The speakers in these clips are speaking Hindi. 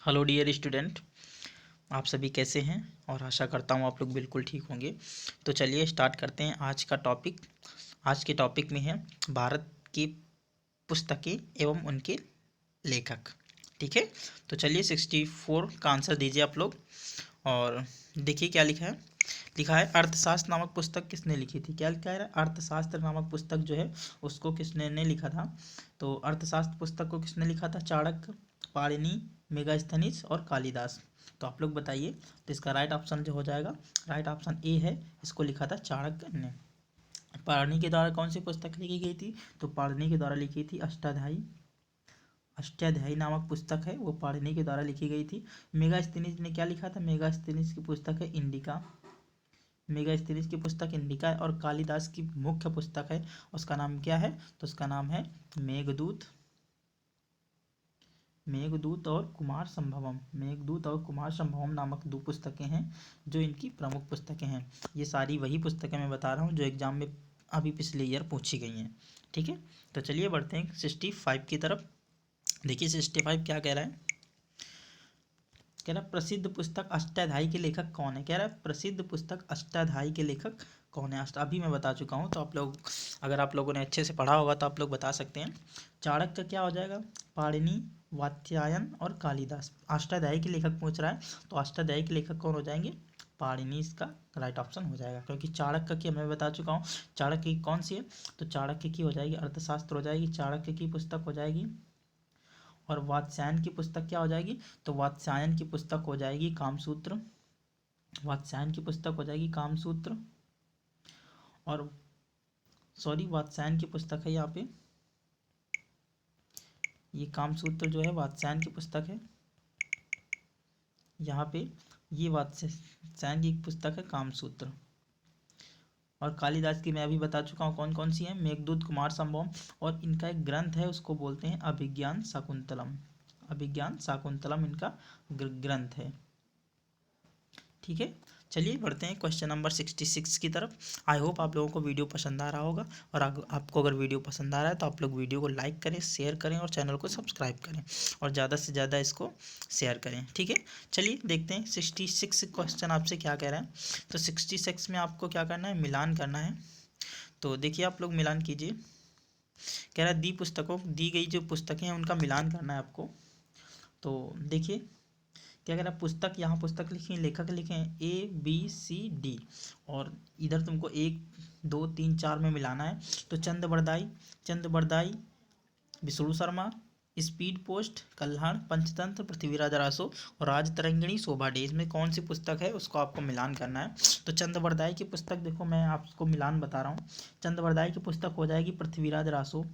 हेलो डियर स्टूडेंट, आप सभी कैसे हैं। और आशा करता हूँ आप लोग बिल्कुल ठीक होंगे। तो चलिए स्टार्ट करते हैं आज का टॉपिक। आज के टॉपिक में है भारत की पुस्तकें एवं उनके लेखक। ठीक है, तो चलिए 64 का आंसर दीजिए आप लोग। और देखिए क्या लिखा है। लिखा है अर्थशास्त्र नामक पुस्तक किसने लिखी थी। क्या कह रहा है, अर्थशास्त्र नामक पुस्तक जो है उसको किसने ने लिखा था। तो अर्थशास्त्र पुस्तक को किसने लिखा था, चाणक्य, पाणिनि, मेगास्थनीज और कालिदास। तो आप लोग बताइए। तो इसका राइट ऑप्शन जो हो जाएगा, राइट ऑप्शन ए है, इसको लिखा था चाणक्य ने। पाणिनि के द्वारा कौन सी पुस्तक लिखी गई थी, तो पाणिनि के द्वारा लिखी थी अष्टाध्यायी। अष्टाध्यायी नामक पुस्तक है वो पाणिनि के द्वारा लिखी गई थी। मेगास्थनीज ने क्या लिखा था, मेगास्थनीज की पुस्तक है इंडिका। मेगास्थनीज की पुस्तक इंडिका है। और कालिदास की मुख्य पुस्तक है, उसका नाम क्या है, तो उसका नाम है मेघदूत। मेघदूत और कुमार संभवम, मेघदूत और कुमार संभवम नामक दो पुस्तकें हैं जो इनकी प्रमुख पुस्तकें हैं। ये सारी वही पुस्तकें मैं बता रहा हूँ जो एग्जाम में अभी पिछले ईयर पूछी गई हैं। ठीक है, तो चलिए बढ़ते हैं 65 की तरफ। देखिए 65 क्या कह रहा है। कह रहा है प्रसिद्ध पुस्तक अष्टाध्यायी के लेखक कौन है। कह रहा है प्रसिद्ध पुस्तक अष्टाध्यायी के लेखक कौन है। अभी मैं बता चुका हूँ, तो आप लोग अगर आप लोगों ने अच्छे से पढ़ा होगा तो आप लोग बता सकते हैं। चाणक्य क्या हो जाएगा, पाणिनि, वात्स्यायन और कालिदास। अष्टाध्यायी के लेखक पूछ रहा है, तो अष्टाध्यायी के लेखक कौन हो जाएंगे, पाणिनि इसका राइट ऑप्शन हो जाएगा। क्योंकि चाणक्य की मैं बता चुका हूँ। चाणक्य की कौन सी है, तो चाणक्य की हो जाएगी अर्थशास्त्र हो जाएगी, चाणक्य की पुस्तक हो जाएगी। और वात्स्यायन की पुस्तक क्या हो जाएगी, तो वात्स्यायन की पुस्तक हो जाएगी कामसूत्र। वात्स्यायन की पुस्तक हो जाएगी कामसूत्र। और सॉरी, वात्स्यायन की पुस्तक है यहाँ पे, ये कामसूत्र जो है वात्स्यायन की पुस्तक है यहाँ पे। ये वात्स्यायन की पुस्तक है कामसूत्र। और कालिदास की मैं अभी बता चुका हूँ कौन कौन सी है, मेघदूत, कुमार संभवम। और इनका एक ग्रंथ है उसको बोलते हैं अभिज्ञान शाकुंतलम। अभिज्ञान शाकुंतलम इनका ग्रंथ है। ठीक है, चलिए बढ़ते हैं क्वेश्चन नंबर 66 की तरफ। आई होप आप लोगों को वीडियो पसंद आ रहा होगा। और आपको अगर वीडियो पसंद आ रहा है तो आप लोग वीडियो को लाइक करें, शेयर करें और चैनल को सब्सक्राइब करें। और ज़्यादा से ज़्यादा इसको शेयर करें। ठीक है, चलिए देखते हैं 66 क्वेश्चन आपसे क्या कह रहा है। तो 66 में आपको क्या करना है, मिलान करना है। तो देखिए आप लोग मिलान कीजिए। कह रहा है दी गई जो पुस्तकें हैं उनका मिलान करना है आपको। तो देखिए क्या कह रहा है, पुस्तक, यहाँ पुस्तक लिखे हैं, लेखक लिखे हैं ABCD। और इधर तुमको 1 2 3 4 में मिलाना है। तो चंद बरदाई, विष्णु शर्मा, स्पीड पोस्ट, कल्हड़, पंचतंत्र, पृथ्वीराज रासो और राज तरंगिणी, शोभा डे। इसमें कौन सी पुस्तक है उसको आपको मिलान करना है। तो चंद की पुस्तक, देखो मैं आपको मिलान बता रहा हूँ। चंद की पुस्तक हो जाएगी पृथ्वीराज रासो।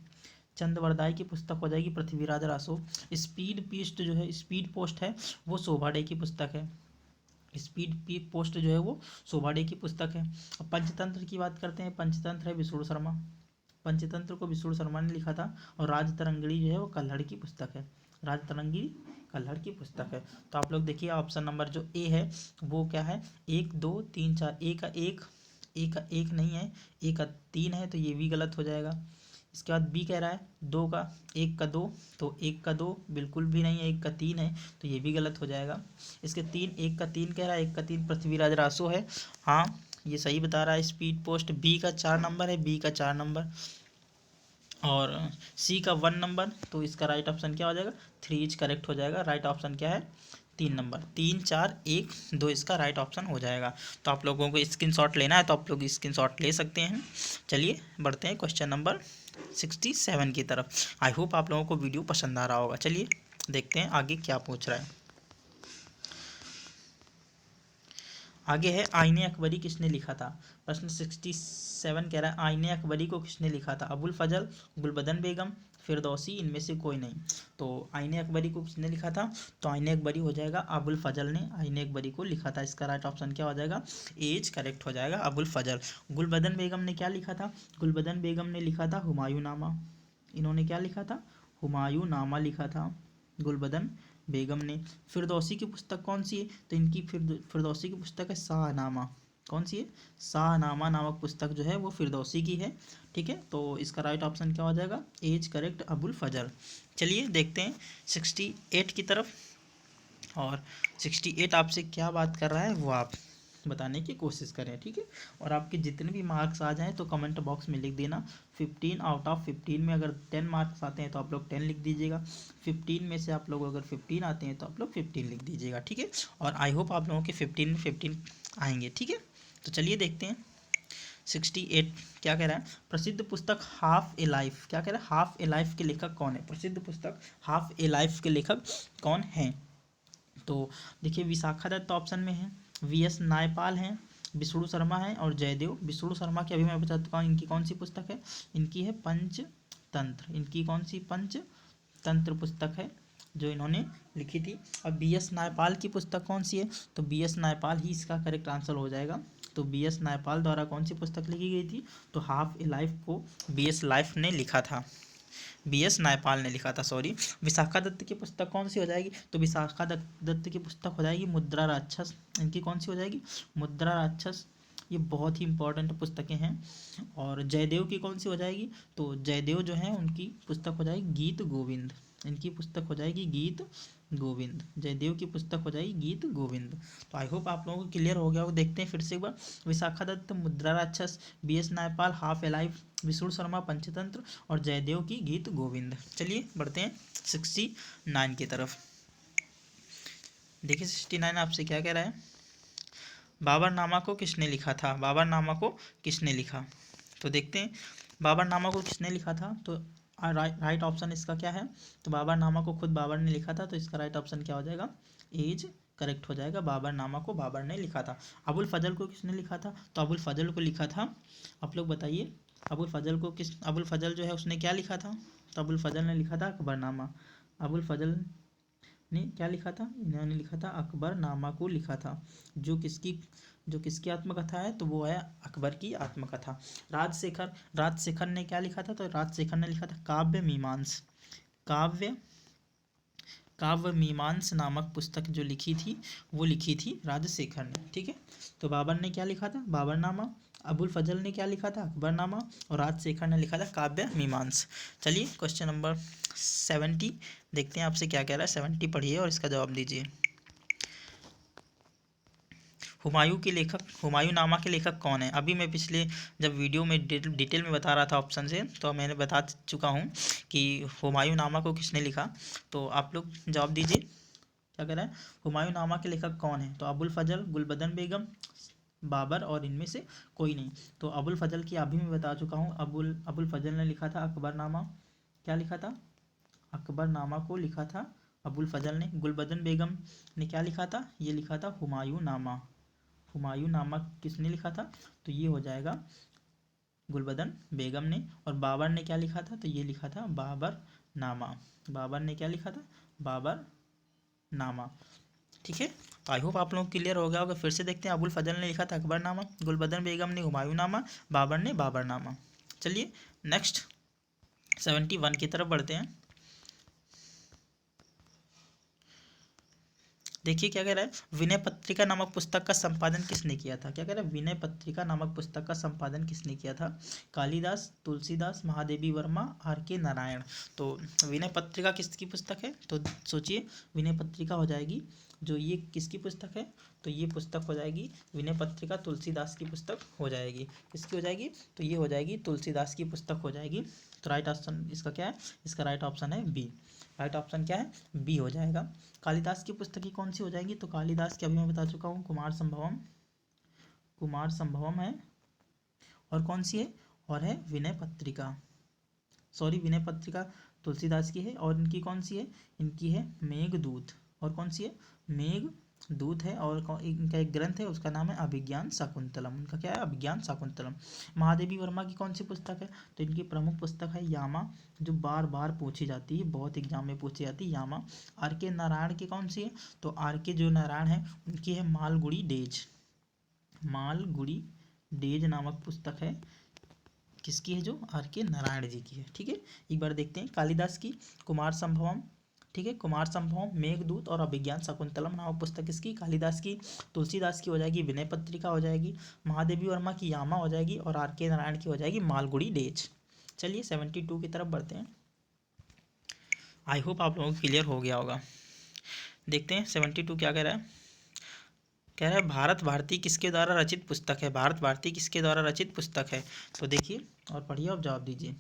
चंद की पुस्तक हो जाएगी पृथ्वीराज रासो। स्पीड पोस्ट है वो शोभा डे की पुस्तक है। स्पीड पोस्ट जो है वो शोभा डे की पुस्तक है। अब पंचतंत्र की बात करते हैं, पंचतंत्र है विष्णु शर्मा। पंचतंत्र को विष्णु शर्मा ने लिखा था। और राज तरंगिणी जो है वो कल्हड़ की पुस्तक है। राज तरंगिणी कल्हड़ की पुस्तक है। तो आप लोग देखिए ऑप्शन नंबर जो ए है वो क्या है, 1 2 3 4। ए का एक नहीं है, ए का 3 है, तो ये भी गलत हो जाएगा। इसके बाद बी कह रहा है 2 का 1 का 2, तो 1 का 2 बिल्कुल भी नहीं है, 1 का 3 है, तो ये भी गलत हो जाएगा। इसके 1 का 3 कह रहा है, 1 का 3 पृथ्वीराज रासो है। हाँ, ये सही बता रहा है। स्पीड पोस्ट बी का 4 नंबर है, बी का 4 नंबर। और सी का 1 नंबर। तो इसका राइट ऑप्शन क्या हो जाएगा, 3 इज करेक्ट हो जाएगा। राइट ऑप्शन क्या है, 3 नंबर, 3 4 1 2 इसका राइट ऑप्शन हो जाएगा। तो आप लोगों को स्क्रीनशॉट लेना है तो आप लोग स्क्रीनशॉट ले सकते हैं। चलिए बढ़ते हैं क्वेश्चन नंबर 67 की तरफ। आई होप आप लोगों को वीडियो पसंद आ रहा होगा। चलिए देखते हैं आगे क्या पूछ रहा है। आगे है आईने अकबरी किसने लिखा था। प्रश्न 67 कह रहा है आईने अकबरी को किसने लिखा था, अबुल फजल, गुलबदन बेगम, फिरदौसी, इनमें से कोई नहीं। तो आईने अकबरी को किसने लिखा था, तो आईने अकबरी हो जाएगा अबुल फजल ने आईने अकबरी को लिखा था। इसका राइट ऑप्शन क्या हो जाएगा, एज करेक्ट हो जाएगा, अबुल फजल। गुलबदन बेगम ने क्या लिखा था, गुलबदन बेगम ने लिखा था हुमायूं नामा। इन्होंने क्या लिखा था, हुमायूं नामा लिखा था गुलबदन बेगम ने। फिरदौसी की पुस्तक कौन सी है, तो इनकी फिरदौसी की पुस्तक है शाहनामा। कौन सी है, शाहनामा नामक पुस्तक जो है वो फिरदौसी की है। ठीक है, तो इसका राइट ऑप्शन क्या हो जाएगा, एज करेक्ट, अबुल फजल। चलिए देखते हैं 68 की तरफ। और 68 आपसे क्या बात कर रहा है वो आप बताने की कोशिश करें, ठीक है। और आपके जितने भी मार्क्स आ जाएं तो कमेंट बॉक्स में लिख देना। 15 आउट ऑफ 15 में अगर 10 मार्क्स आते हैं तो आप लोग 10 लिख दीजिएगा। 15 में से आप लोग अगर 15 आते हैं तो आप लोग 15 लिख दीजिएगा, ठीक है। और आई होप आप लोगों के 15 में 15 आएंगे, ठीक है। तो चलिए देखते हैं 68 क्या कह रहा है। प्रसिद्ध पुस्तक हाफ ए लाइफ, क्या कह रहा है, हाफ ए लाइफ के लेखक कौन है। प्रसिद्ध पुस्तक हाफ ए लाइफ के लेखक कौन है। तो देखिए विशाखा दत्त ऑप्शन में है, वीएस नायपाल हैं, विष्णु शर्मा है और जयदेव। विष्णु शर्मा की अभी मैं बता चुका हूँ, इनकी कौन सी पुस्तक है, इनकी है पंचतंत्र। इनकी कौन सी पंचतंत्र पुस्तक है जो इन्होंने लिखी थी। और बीएस नायपाल की पुस्तक कौन सी है, तो बीएस नायपाल ही इसका करेक्ट आंसर हो जाएगा। तो बीएस नायपाल द्वारा कौन सी पुस्तक लिखी गई थी, तो हाफ ए लाइफ को बीएस लाइफ ने लिखा था, बीएस नायपाल ने लिखा था, सॉरी। विशाखा दत्त की पुस्तक कौन सी हो जाएगी, तो विशाखा दत्त की पुस्तक हो जाएगी मुद्रा राक्षस। इनकी कौन सी हो जाएगी, मुद्रा राक्षस। ये बहुत ही इंपॉर्टेंट पुस्तकें हैं। और जयदेव की कौन सी हो जाएगी, तो जयदेव जो है उनकी पुस्तक हो जाएगी गीत गोविंद। इनकी पुस्तक हो जाएगी गीत गोविंद। जयदेव की पुस्तक हो जाएगी गीत गोविंद। तो आई होप आप लोगों को क्लियर हो गया होगा। देखते हैं फिर से एक बार। Vishakha Datta Mudra Rakshasa, V S Naipaul half a life, Vishnu Sharma Panchatantra और जयदेव की गीत गोविंद। चलिए बढ़ते हैं 69 की तरफ। देखिए 69 आपसे क्या कह रहा है। बाबरनामा को किसने लिखा था, बाबरनामा को किसने लिखा। तो देखते हैं बाबरनामा को किसने लिखा था। तो राइट ऑप्शन इसका क्या है, तो बाबरनामा को खुद बाबर ने लिखा था। तो इसका राइट ऑप्शन क्या हो जाएगा, एज करेक्ट हो जाएगा। बाबरनामा को बाबर ने लिखा था। अबुल फजल को किसने लिखा था, तो अबुल फजल को लिखा था, आप लोग बताइए अबुल फजल को किस, अबुल फजल जो है उसने क्या लिखा था, तो अबुल फजल ने लिखा था अकबरनामा। अबुल फजल ने क्या लिखा था, इन्होंने लिखा था अकबरनामा को लिखा था, जो किसकी आत्मकथा है, तो वो है अकबर की आत्मकथा। राजशेखर ने क्या लिखा था, तो राजशेखर ने लिखा था काव्य मीमांस नामक पुस्तक जो लिखी थी वो लिखी थी राजशेखर ने, ठीक है। तो बाबर ने क्या लिखा था, बाबरनामा। अबुल फजल ने क्या लिखा था, अकबरनामा। और राजशेखर ने लिखा था काव्य मीमांस। चलिए क्वेश्चन नंबर 70 देखते हैं आपसे क्या कह रहा है। 70 पढ़िए और इसका जवाब दीजिए। हुमायूं नामा के लेखक कौन है। अभी मैं पिछले जब वीडियो में डिटेल में बता रहा था ऑप्शन से, तो मैंने बता चुका हूँ कि हुमायूं नामा को किसने लिखा। तो आप लोग जवाब दीजिए क्या कह रहा है, हुमायूं नामा के लेखक कौन है। तो अबुल फजल, गुलबदन बेगम, बाबर और इनमें से कोई नहीं। तो अबुल फजल की अभी मैं बता चुका हूँ। अबुल फजल ने लिखा था अकबरनामा। क्या लिखा था, अकबरनामा को लिखा था अबुल फजल ने। गुलबदन बेगम ने क्या लिखा था, ये लिखा था हुमायूं नामा। हुमायूं नामा किसने लिखा था, तो ये हो जाएगा गुलबदन बेगम ने। और बाबर ने क्या लिखा था, तो ये लिखा था बाबर नामा। बाबर ने क्या लिखा था, बाबर नामा, ठीक है। तो आई होप आप लोगों को क्लियर हो गया होगा। फिर से देखते हैं। अबुल फजल ने लिखा था अकबरनामा, गुलबदन बेगम ने हुमायूं नामा, बाबर ने बाबरनामा। चलिए नेक्स्ट 71 की तरफ बढ़ते हैं। देखिए क्या कह रहा है, विनय पत्रिका नामक पुस्तक का संपादन किसने किया था। क्या कह रहा है, विनय पत्रिका नामक पुस्तक का संपादन किसने किया था। कालिदास, तुलसीदास, महादेवी वर्मा, आर के नारायण। तो विनय पत्रिका किसकी पुस्तक है, तो सोचिए विनय पत्रिका हो जाएगी जो ये किसकी पुस्तक है, तो ये पुस्तक हो जाएगी विनय पत्रिका तुलसीदास की पुस्तक हो जाएगी। किसकी हो जाएगी, तो ये हो जाएगी तुलसीदास की पुस्तक हो जाएगी। तो राइट ऑप्शन इसका क्या है, इसका राइट ऑप्शन है बी। राइट ऑप्शन क्या है, बी हो जाएगा। कालिदास की पुस्तकें कौन सी हो जाएंगी, तो कालिदास की अभी मैं बता चुका हूँ कुमार संभवम है। और कौन सी है, और है विनय पत्रिका। सॉरी, विनय पत्रिका तुलसीदास की है। और इनकी कौन सी है, इनकी है मेघदूत। और कौन सी है, मेघदूत है। और इनका एक ग्रंथ है उसका नाम है अभिज्ञान शाकुंतलम। उनका क्या है, अभिज्ञान शाकुंतलम। महादेवी वर्मा की कौन सी पुस्तक है, तो इनकी प्रमुख पुस्तक है यामा, जो बार बार पूछी जाती है, बहुत एग्जाम में पूछी जाती है यामा। आर के नारायण की कौन सी है, तो आर के जो नारायण है उनकी है मालगुड़ी डेज नामक पुस्तक है। किसकी है, जो आर के नारायण जी की है, ठीक है। एक बार देखते हैं कालिदास की कुमार संभवम, ठीक है, कुमार संभवम, मेघदूत और अभिज्ञान शाकुंतलम नामक पुस्तक किसकी, कालिदास की। तुलसीदास की हो जाएगी विनय पत्रिका हो जाएगी। महादेवी वर्मा की यामा हो जाएगी। और आर के नारायण की हो जाएगी मालगुड़ी डेज। चलिए 72 की तरफ बढ़ते हैं। आई होप आप लोगों को क्लियर हो गया होगा। देखते हैं 72 क्या कह रहा है। कह रहा है भारत भारती किसके द्वारा रचित पुस्तक है, भारत भारती किसके द्वारा रचित पुस्तक है। तो देखिए और पढ़िए और जवाब दीजिए।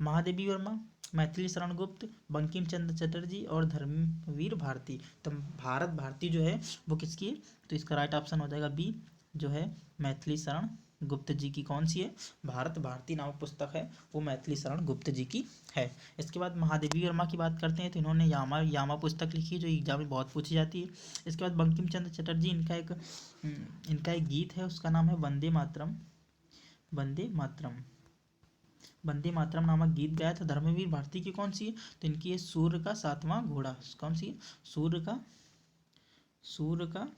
महादेवी वर्मा, मैथिली शरण गुप्त, बंकिम चंद्र चटर्जी और धर्मवीर भारती। तो भारत भारती जो है वो किसकी है, तो इसका राइट ऑप्शन हो जाएगा बी, जो है मैथिली शरण गुप्त जी की। कौन सी है, भारत भारती नामक पुस्तक है वो मैथिली शरण गुप्त जी की है। इसके बाद महादेवी वर्मा की बात करते हैं तो इन्होंने यामा यामा पुस्तक लिखी है जो एग्जाम में बहुत पूछी जाती है। इसके बाद बंकिम चंद्र चटर्जी, इनका एक गीत है उसका नाम है वंदे मातरम, वंदे मातरम, वंदे मातरम नामक गीत गाया था। धर्मवीर भारती की कौन सी है, तो इनकी है सूर्य का सातवां घोड़ा। कौन सी है, सूर्य का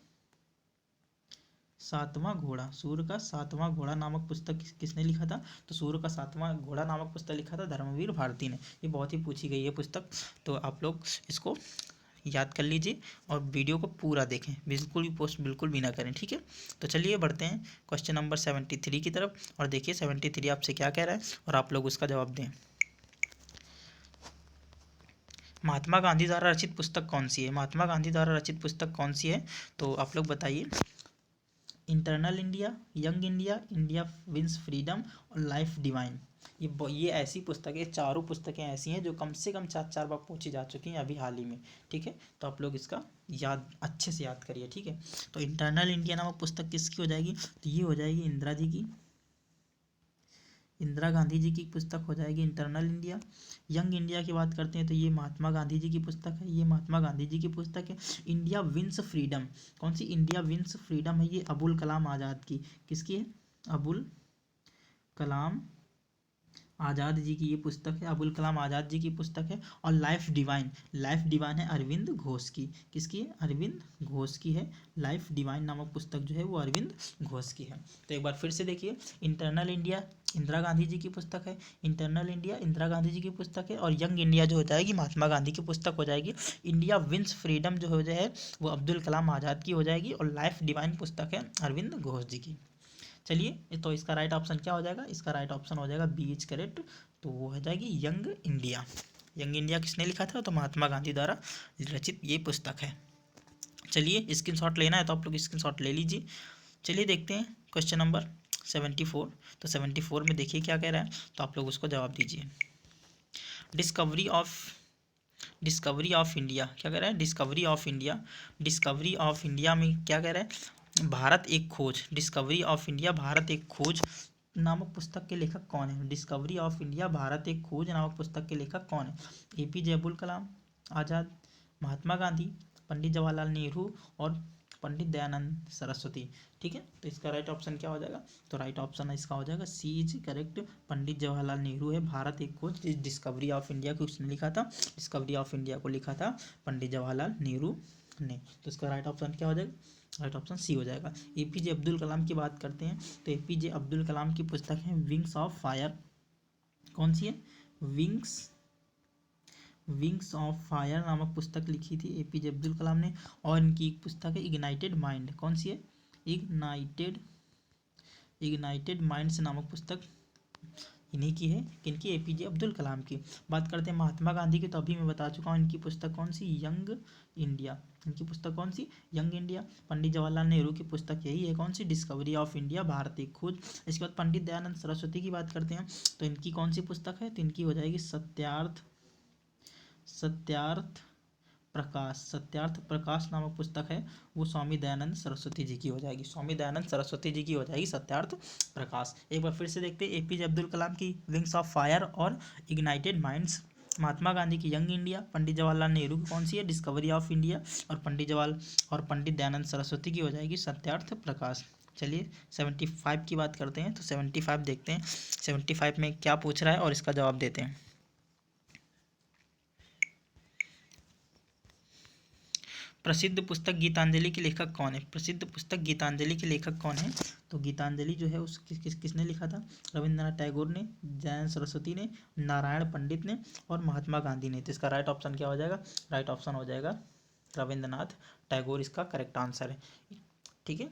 सातवां घोड़ा, सूर्य का सातवां घोड़ा नामक पुस्तक किसने लिखा था, तो सूर्य का सातवां घोड़ा नामक पुस्तक लिखा था धर्मवीर भारती ने। ये बहुत ही पूछी गई है पुस्तक, तो आप लोग इसको याद कर लीजिए और वीडियो को पूरा देखें, बिल्कुल भी पोस्ट बिल्कुल भी ना करें, ठीक है। तो चलिए बढ़ते हैं क्वेश्चन नंबर 73 की तरफ और देखिए 73 आपसे क्या कह रहा है और आप लोग उसका जवाब दें। महात्मा गांधी द्वारा रचित पुस्तक कौन सी है, महात्मा गांधी द्वारा रचित पुस्तक कौन सी है, तो आप लोग बताइए। Eternal India, young India, India wins freedom और लाइफ डिवाइन। ये ऐसी पुस्तकें, चारों पुस्तकें ऐसी हैं जो कम से कम 4 बार पूछी जा चुकी हैं अभी हाल ही में, ठीक है। तो आप लोग इसका याद अच्छे से याद करिए, ठीक है। तो इंटरनल इंडिया नामक पुस्तक किसकी हो जाएगी, तो ये हो जाएगी इंदिरा जी की, इंदिरा गांधी जी की पुस्तक हो जाएगी इंटरनल इंडिया। यंग इंडिया की बात करते हैं तो ये महात्मा गांधी जी की पुस्तक है, ये महात्मा गांधी जी की पुस्तक है। इंडिया विंस फ्रीडम, कौन सी, इंडिया विंस फ्रीडम है, ये अबुल कलाम आज़ाद की, किसकी है, अबुल कलाम आज़ाद जी की ये पुस्तक है, अबुल कलाम आज़ाद जी की पुस्तक है। और लाइफ डिवाइन, लाइफ डिवाइन है अरविंद घोष की, किसकी है, अरविंद घोष की है। लाइफ डिवाइन नामक पुस्तक जो है वो अरविंद घोष की है। तो एक बार फिर से देखिए, इंटरनल इंडिया इंदिरा गांधी जी की पुस्तक है, इंटरनल इंडिया इंदिरा गांधी जी की पुस्तक है। और यंग इंडिया जो हो जाएगी महात्मा गांधी की पुस्तक हो जाएगी। इंडिया विंस फ्रीडम जो हो जाए वो अब्दुल कलाम आज़ाद की हो जाएगी। और लाइफ डिवाइन पुस्तक है अरविंद घोष जी की। चलिए तो इसका राइट ऑप्शन क्या हो जाएगा, इसका राइट ऑप्शन हो जाएगा बी इज करेक्ट। तो वो हो जाएगी यंग इंडिया। यंग इंडिया किसने लिखा था, तो महात्मा गांधी द्वारा रचित ये पुस्तक है। चलिए स्क्रीनशॉट लेना है तो आप लोग स्क्रीनशॉट ले लीजिए। चलिए देखते हैं क्वेश्चन नंबर 74। तो 74 में देखिए क्या कह रहा है, तो आप लोग उसको जवाब दीजिए। डिस्कवरी ऑफ इंडिया क्या कह रहा है, discovery of India, discovery of India में क्या कह रहा है, भारत एक खोज, डिस्कवरी ऑफ इंडिया भारत एक खोज नामक पुस्तक के लेखक कौन है। डिस्कवरी ऑफ इंडिया भारत एक खोज नामक पुस्तक के लेखक कौन है, एपीजे अब्दुल कलाम आज़ाद, महात्मा गांधी, पंडित जवाहरलाल नेहरू और पंडित दयानंद सरस्वती, ठीक है। तो इसका राइट ऑप्शन क्या हो जाएगा, तो राइट ऑप्शन इसका हो जाएगा सी इज करेक्ट, पंडित जवाहरलाल नेहरू है। भारत एक खोज, डिस्कवरी ऑफ इंडिया को उसने लिखा था, डिस्कवरी ऑफ इंडिया को लिखा था पंडित जवाहरलाल नेहरू ने। तो इसका राइट ऑप्शन क्या हो जाएगा, राइट ऑप्शन सी हो जाएगा। एपीजे अब्दुल कलाम की बात करते हैं तो एपीजे अब्दुल कलाम की पुस्तक है विंग्स ऑफ फायर। कौन सी है, विंग्स ऑफ फायर नामक पुस्तक लिखी थी एपीजे अब्दुल कलाम ने। और इनकी एक पुस्तक है इग्नाइटेड माइंड। कौन सी है, इग्नाइटेड माइंड्स नामक पुस्तक इन्हीं की है, किनकी, एपीजे अब्दुल कलाम की। बात करते हैं महात्मा गांधी की तो अभी मैं बता चुका हूँ इनकी पुस्तक कौन सी, यंग इंडिया। इनकी पुस्तक कौन सी, यंग इंडिया। पंडित जवाहरलाल नेहरू की पुस्तक यही है, कौन सी, डिस्कवरी ऑफ इंडिया भारत एक खोज। इसके बाद पंडित दयानंद सरस्वती की बात करते हैं तो इनकी कौन सी पुस्तक है, तो इनकी हो जाएगी सत्यार्थ प्रकाश नामक पुस्तक है वो स्वामी दयानंद सरस्वती जी की हो जाएगी, स्वामी दयानंद सरस्वती जी की हो जाएगी सत्यार्थ प्रकाश। एक बार फिर से देखते हैं एपीजे अब्दुल कलाम की विंग्स ऑफ फायर और इग्नाइटेड माइंड्स, महात्मा गांधी की यंग इंडिया, पंडित जवाहरलाल नेहरू की कौन सी है, डिस्कवरी ऑफ इंडिया और पंडित दयानंद सरस्वती की हो जाएगी सत्यार्थ प्रकाश। चलिए 75 की बात करते हैं तो 75 देखते हैं 75 में क्या पूछ रहा है और इसका जवाब देते हैं। प्रसिद्ध पुस्तक गीतांजलि के लेखक कौन है, प्रसिद्ध पुस्तक गीतांजलि के लेखक कौन है, तो गीतांजलि जो है उस किसने लिखा था, रविंद्रनाथ टैगोर ने, दयानंद सरस्वती ने, नारायण पंडित ने और महात्मा गांधी ने। तो इसका राइट ऑप्शन क्या हो जाएगा, राइट ऑप्शन हो जाएगा रविंद्रनाथ टैगोर, इसका करेक्ट आंसर है, ठीक है।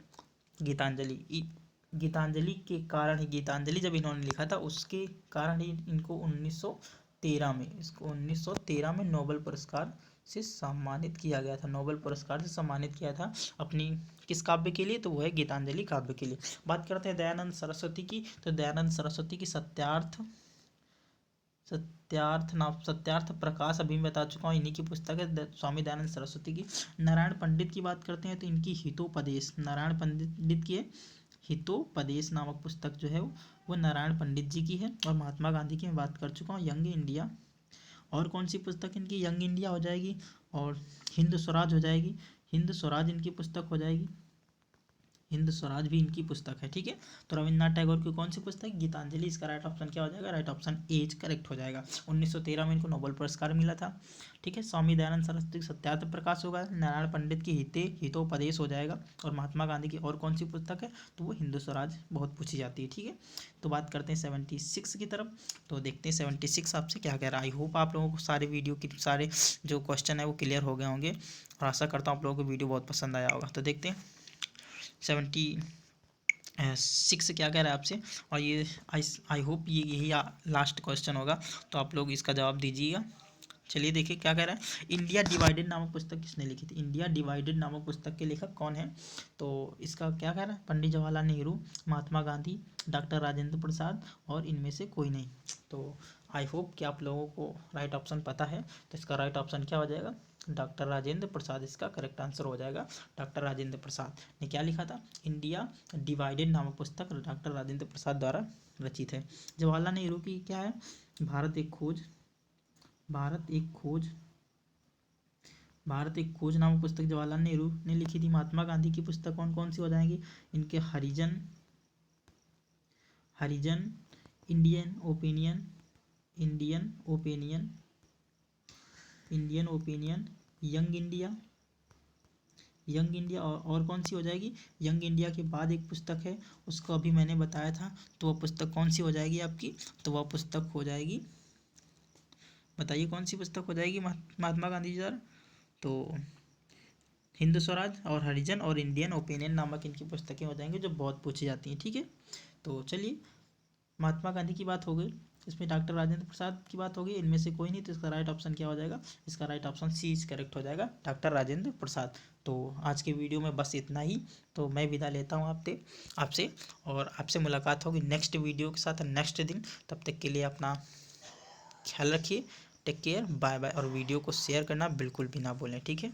गीतांजलि के कारण ही, गीतांजलि जब इन्होंने लिखा था उसके कारण ही इनको 1913 में, इसको 1913 में नोबेल पुरस्कार से सम्मानित किया गया था। नोबेल पुरस्कार से सम्मानित किया था अपनी किस काव्य के लिए? तो वो है गीतांजलि काव्य के लिए। बात करते हैं दयानंद सरस्वती की, तो दयानंद सरस्वती की सत्यार्थ प्रकाश अभी मैं बता चुका हूँ, इन्हीं की पुस्तक है स्वामी दयानंद सरस्वती की। नारायण पंडित की बात करते हैं तो इनकी हितोपदेश, नारायण पंडित की हितोपदेश नामक पुस्तक जो है वो नारायण पंडित जी की है। और महात्मा गांधी की मैं बात कर चुका हूँ, यंग इंडिया। और कौन सी पुस्तक इनकी? यंग इंडिया हो जाएगी और हिंद स्वराज हो जाएगी। हिंद स्वराज इनकी पुस्तक हो जाएगी, हिंद स्वराज भी इनकी पुस्तक है, ठीक है। तो रविन्द्रनाथ टैगोर की कौन सी पुस्तक? गीतांजलि। इसका राइट ऑप्शन क्या हो जाएगा? राइट ऑप्शन ए करेक्ट हो जाएगा। 1913 में इनको नोबेल पुरस्कार मिला था, ठीक है। स्वामी दयानंद सरस्वती की सत्यार्थ प्रकाश होगा, नारायण पंडित की हितोपदेश हो जाएगा, और महात्मा गांधी की और कौन सी पुस्तक है? तो वो हिंद स्वराज, बहुत पूछी जाती है, ठीक है। तो बात करते हैं 76 की तरफ, तो देखते हैं 76 आपसे क्या कह रहा है। आई होप आप लोगों को सारे वीडियो की सारे जो क्वेश्चन है वो क्लियर हो गए होंगे, और आशा करता हूँ आप लोगों को वीडियो बहुत पसंद आया होगा। तो देखते हैं 76 क्या कह रहा है आपसे, और ये आई होप ये यही लास्ट क्वेश्चन होगा, तो आप लोग इसका जवाब दीजिएगा। चलिए देखिए क्या कह रहा है। इंडिया डिवाइडेड नामक पुस्तक किसने लिखी थी? इंडिया डिवाइडेड नामक पुस्तक के लेखक कौन है? तो इसका क्या कह रहा है? पंडित जवाहरलाल नेहरू, महात्मा गांधी, डॉक्टर राजेंद्र प्रसाद, और इनमें से कोई नहीं। तो आई होप कि आप लोगों को राइट ऑप्शन पता है, तो इसका राइट ऑप्शन क्या हो जाएगा? डॉक्टर राजेंद्र प्रसाद इसका करेक्ट आंसर हो जाएगा। डॉक्टर राजेंद्र प्रसाद ने क्या लिखा था? इंडिया डिवाइडेड नामक पुस्तक डॉक्टर राजेंद्र प्रसाद द्वारा रचित है। जवाहरलाल नेहरू की क्या है? भारत एक खोज, भारत एक खोज, भारत एक खोज नामक पुस्तक जवाहरलाल नेहरू ने लिखी थी। महात्मा गांधी की पुस्तक कौन कौन सी हो जाएंगी? इनके Harijan, Indian Opinion, Indian Opinion, Indian Opinion, Young India, young India, और कौन सी हो जाएगी? यंग इंडिया के बाद एक पुस्तक है, उसको अभी मैंने बताया था, तो वह पुस्तक कौन सी हो जाएगी आपकी? तो वह पुस्तक हो जाएगी, बताइए कौन सी पुस्तक हो जाएगी महात्मा गांधी जी द्वारा? तो हिंद स्वराज और हरिजन और इंडियन ओपिनियन नामक इनकी पुस्तकें हो जाएंगी, जो बहुत पूछी जाती हैं, ठीक है। तो चलिए, महात्मा गांधी की बात हो गई, इसमें डॉक्टर राजेंद्र प्रसाद की बात होगी, इनमें से कोई नहीं, तो इसका राइट ऑप्शन क्या हो जाएगा? इसका राइट ऑप्शन सी करेक्ट हो जाएगा, डॉक्टर राजेंद्र प्रसाद। तो आज के वीडियो में बस इतना ही, तो मैं विदा लेता हूँ आपसे, और आपसे मुलाकात होगी नेक्स्ट वीडियो के साथ नेक्स्ट दिन। तब तक के लिए अपना ख्याल रखिए, टेक केयर, बाय बाय, और वीडियो को शेयर करना बिल्कुल भी ना भूलें, ठीक है।